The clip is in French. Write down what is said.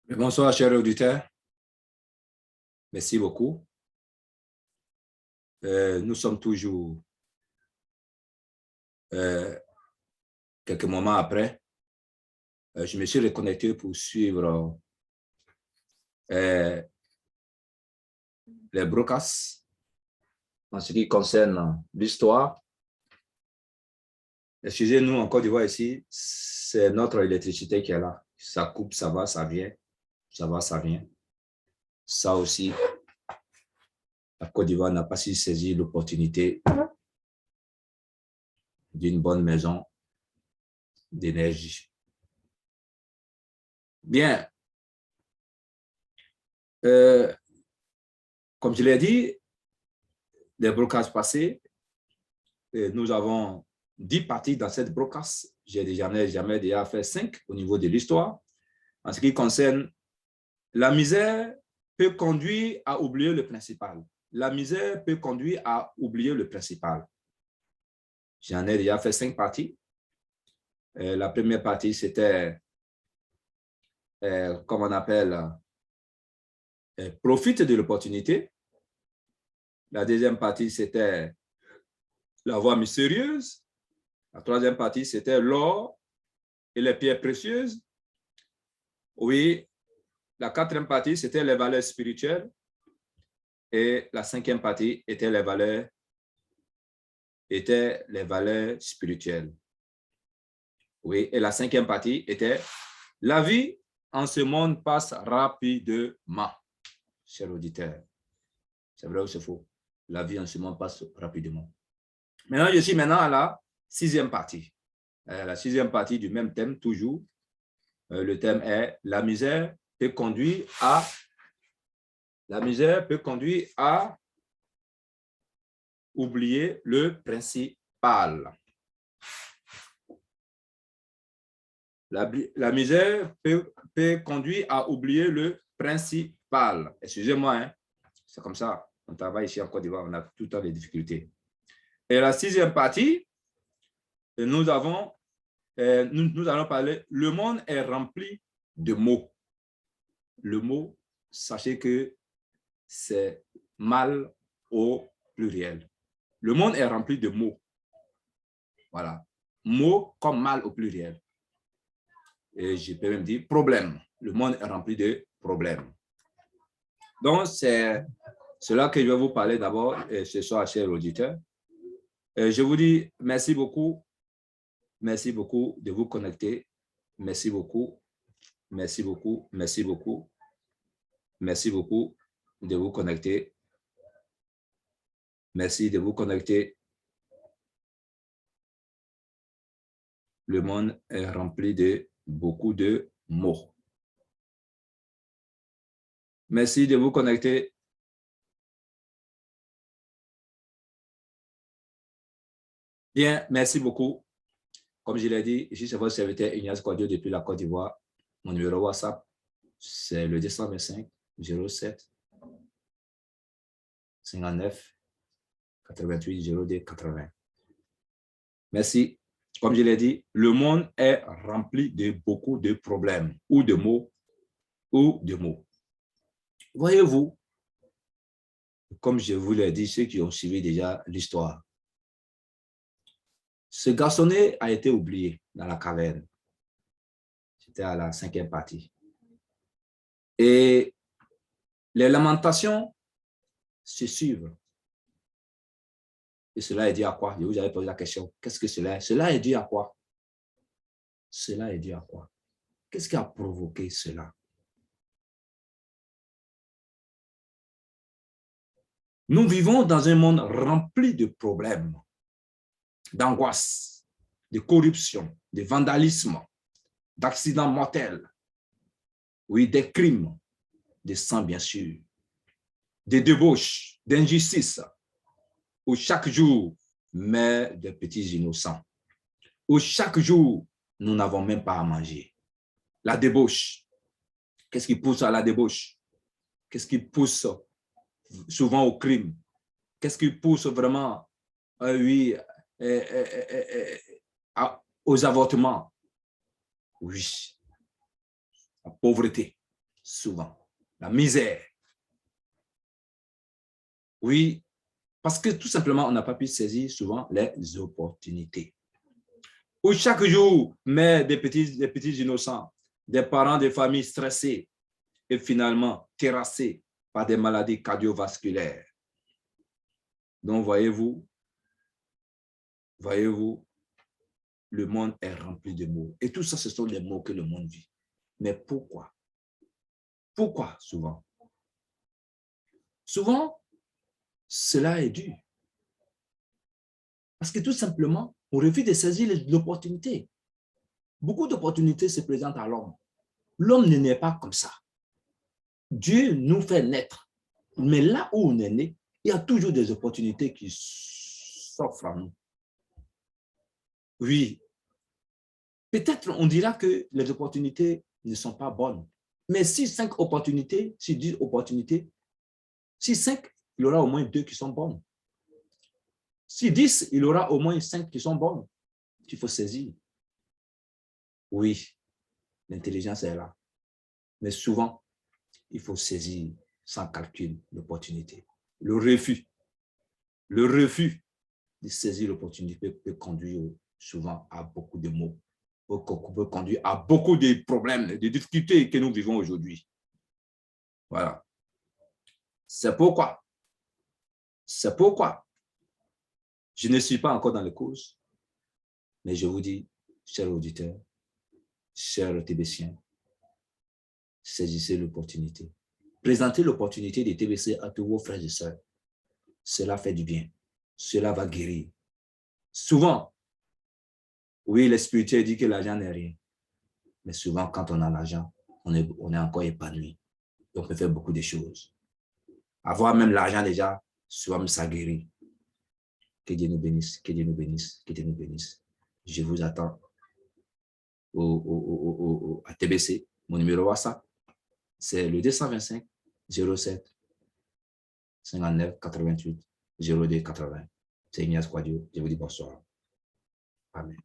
Bonsoir, chers auditeurs. Merci beaucoup. Nous sommes toujours quelques moments après. Je me suis reconnecté pour suivre les broadcasts en ce qui concerne l'histoire. Excusez-nous, en Côte d'Ivoire ici, c'est notre électricité qui est là. Ça coupe, ça va, ça vient. Ça va, ça vient. Ça aussi, la Côte d'Ivoire n'a pas si saisi l'opportunité d'une bonne maison d'énergie. Bien. Comme je l'ai dit, les broadcasts passés, nous avons 10 parties dans cette broadcast. J'ai jamais déjà fait 5 au niveau de l'histoire. En ce qui concerne la misère peut conduire à oublier le principal. La misère peut conduire à oublier le principal. J'en ai déjà fait 5 parties. La première partie, c'était, comme on appelle, profite de l'opportunité. La deuxième partie, c'était la voie mystérieuse. La troisième partie, c'était l'or et les pierres précieuses. Oui, la quatrième partie, c'était les valeurs spirituelles. Et la cinquième partie était les valeurs spirituelles. Oui, et la cinquième partie était la vie en ce monde passe rapidement, chers auditeurs. C'est vrai ou c'est faux? La vie en ce monde passe rapidement. Maintenant, je suis à la sixième partie. La sixième partie du même thème, toujours. Le thème est la misère peut conduire à oublier le principal. La misère peut conduire à oublier le principal. Excusez-moi, hein? C'est comme ça. On travaille ici en Côte d'Ivoire, on a tout le temps des difficultés. Et la sixième partie, nous allons parler, le monde est rempli de mots. Le mot, sachez que c'est mal au pluriel. Le monde est rempli de mots. Voilà. Mots comme mal au pluriel. Et je peux même dire problème. Le monde est rempli de problèmes. Donc, c'est cela que je vais vous parler d'abord ce soir, chers auditeurs. Je vous dis merci beaucoup. Merci beaucoup de vous connecter. Merci beaucoup. Merci beaucoup. Merci beaucoup. Merci beaucoup de vous connecter. Merci de vous connecter. Le monde est rempli de beaucoup de mots. Merci de vous connecter. Bien, merci beaucoup. Comme je l'ai dit, je suis votre serviteur Ignace Cordio depuis la Côte d'Ivoire. Mon numéro WhatsApp, c'est le 225 07 59 88 02 80. Merci. Comme je l'ai dit, le monde est rempli de beaucoup de problèmes ou de mots. Voyez-vous, comme je vous l'ai dit, ceux qui ont suivi déjà l'histoire, ce garçonnet a été oublié dans la caverne. C'était à la cinquième partie. Et les lamentations se suivent. Et cela est dû à quoi? Je vous avais posé la question. Qu'est-ce que cela est? Cela est dû à quoi? Cela est dû à quoi? Qu'est-ce qui a provoqué cela? Nous vivons dans un monde rempli de problèmes, d'angoisse, de corruption, de vandalisme, d'accidents mortels, oui, des crimes, de sang bien sûr, de débauches, d'injustices, où chaque jour meurent des petits innocents, où chaque jour nous n'avons même pas à manger. La débauche, qu'est-ce qui pousse à la débauche? Qu'est-ce qui pousse souvent au crime? Qu'est-ce qui pousse vraiment, oui, aux avortements? Oui, la pauvreté. souvent. La misère. Oui, parce que tout simplement, on n'a pas pu saisir souvent les opportunités. Où chaque jour, mais des petits innocents, des parents de familles stressés et finalement terrassés par des maladies cardiovasculaires. Donc, voyez-vous, le monde est rempli de mots. Et tout ça, ce sont les mots que le monde vit. Mais pourquoi? Pourquoi souvent? Souvent, cela est dû. Parce que tout simplement, on refuse de saisir l'opportunité. Beaucoup d'opportunités se présentent à l'homme. L'homme ne naît pas comme ça. Dieu nous fait naître. Mais là où on est né, il y a toujours des opportunités qui s'offrent à nous. Oui, peut-être on dira que les opportunités ne sont pas bonnes. Mais si 5 opportunités, si 10 opportunités, si 5, il y aura au moins 2 qui sont bonnes. Si 10, il y aura au moins 5 qui sont bonnes. Il faut saisir. Oui, l'intelligence est là. Mais souvent, il faut saisir sans calcul l'opportunité. Le refus de saisir l'opportunité peut conduire souvent à beaucoup de maux, peut conduire à beaucoup de problèmes, de difficultés que nous vivons aujourd'hui. Voilà. C'est pourquoi, je ne suis pas encore dans les causes, mais je vous dis, chers auditeurs, chers TBCiens, saisissez l'opportunité. Présentez l'opportunité de TBC à tous vos frères et sœurs. Cela fait du bien. Cela va guérir. Souvent, oui, le spirituel dit que l'argent n'est rien. Mais souvent, quand on a l'argent, on est encore épanoui. Donc, on peut faire beaucoup de choses. Avoir même l'argent déjà, souvent ça guérit. Que Dieu nous bénisse, que Dieu nous bénisse, que Dieu nous bénisse. Je vous attends à TBC. Mon numéro WhatsApp, c'est le 225 07 59 88 02 80. C'est Ignace Quadio. Je vous dis bonsoir. Amen.